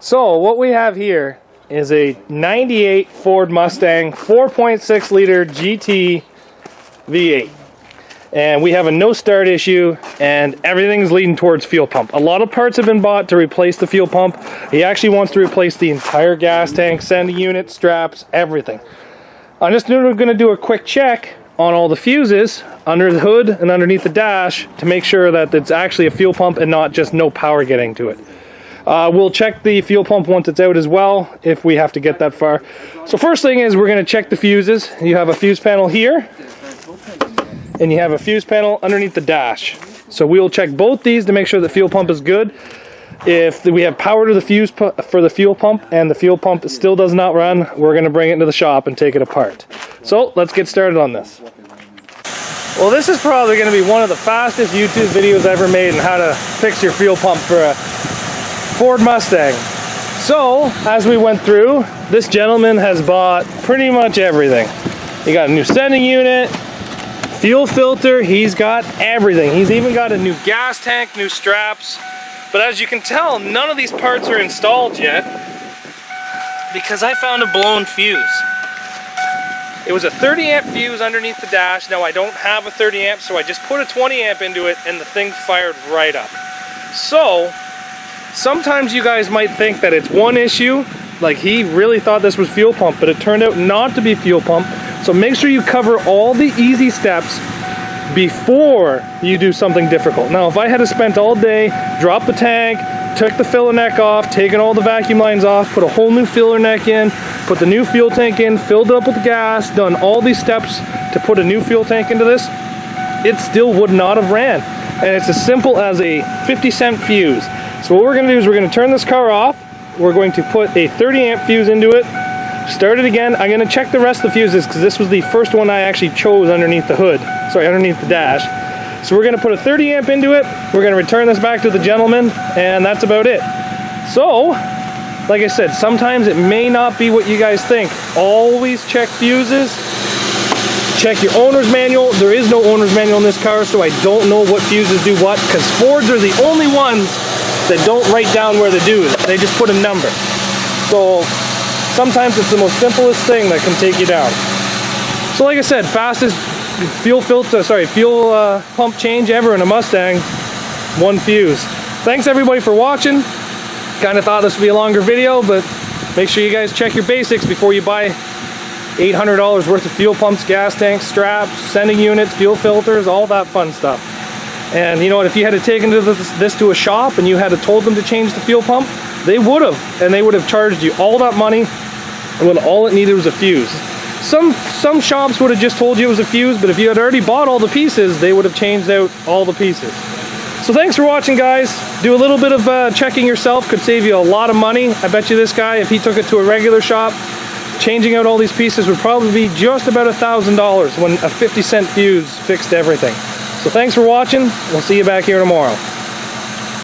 So what we have here is a 98 Ford Mustang 4.6 liter GT V8. And we have a no start issue and everything's leading towards fuel pump. A lot of parts have been bought to replace the fuel pump. He actually wants to replace the entire gas tank, sending unit, straps, everything. I'm just going to do a quick check on all the fuses under the hood and underneath the dash to make sure that it's actually a fuel pump and not just no power getting to it. We'll check the fuel pump once it's out as well if we have to get that far. So first thing is we're going to check the fuses. You have a fuse panel here and you have a fuse panel underneath the dash. So we'll check both these to make sure the fuel pump is good. If we have power to the fuse for the fuel pump and the fuel pump still does not run, we're going to bring it into the shop and take it apart. So let's get started on this. Well, this is probably going to be one of the fastest YouTube videos ever made on how to fix your fuel pump for a Ford Mustang. So as we went through, this gentleman has bought pretty much everything. He got a new sending unit, fuel filter, he's got everything. He's even got a new gas tank, new straps. But as you can tell, none of these parts are installed yet because I found a blown fuse. It was a 30 amp fuse underneath the dash. Now I don't have a 30 amp, so I just put a 20 amp into it and the thing fired right up. So sometimes you guys might think that it's one issue, like he really thought this was fuel pump, but it turned out not to be fuel pump. So make sure you cover all the easy steps before you do something difficult. Now, if I had to spend all day, drop the tank, took the filler neck off, taken all the vacuum lines off, put a whole new filler neck in, put the new fuel tank in, filled it up with gas, done all these steps to put a new fuel tank into this, it still would not have ran. And it's as simple as a 50-cent fuse. So what we're going to do is we're going to turn this car off. We're going to put a 30 amp fuse into it, start it again. I'm going to check the rest of the fuses because this was the first one I actually chose underneath the hood. Sorry, underneath the dash. So we're going to put a 30 amp into it. We're going to return this back to the gentleman, and that's about it. So, like I said, sometimes it may not be what you guys think. Always check fuses. Check your owner's manual. There is no owner's manual in this car, so I don't know what fuses do what, because Fords are the only ones that don't write down where the do is. They just put a number. So sometimes it's the most simplest thing that can take you down. So like I said, fastest fuel pump change ever in a Mustang, one fuse. Thanks everybody for watching. Kind of thought this would be a longer video, but make sure you guys check your basics before you buy $800 worth of fuel pumps, gas tanks, straps, sending units, fuel filters, all that fun stuff. And you know what, if you had to take this to a shop and you had to told them to change the fuel pump, they would have, and they would have charged you all that money when all it needed was a fuse. Some shops would have just told you it was a fuse, but if you had already bought all the pieces, they would have changed out all the pieces. So thanks for watching, guys. Do a little bit of checking yourself, could save you a lot of money. I bet you this guy, if he took it to a regular shop, changing out all these pieces would probably be just about $1,000 when a 50-cent fuse fixed everything. So thanks for watching. We'll see you back here tomorrow.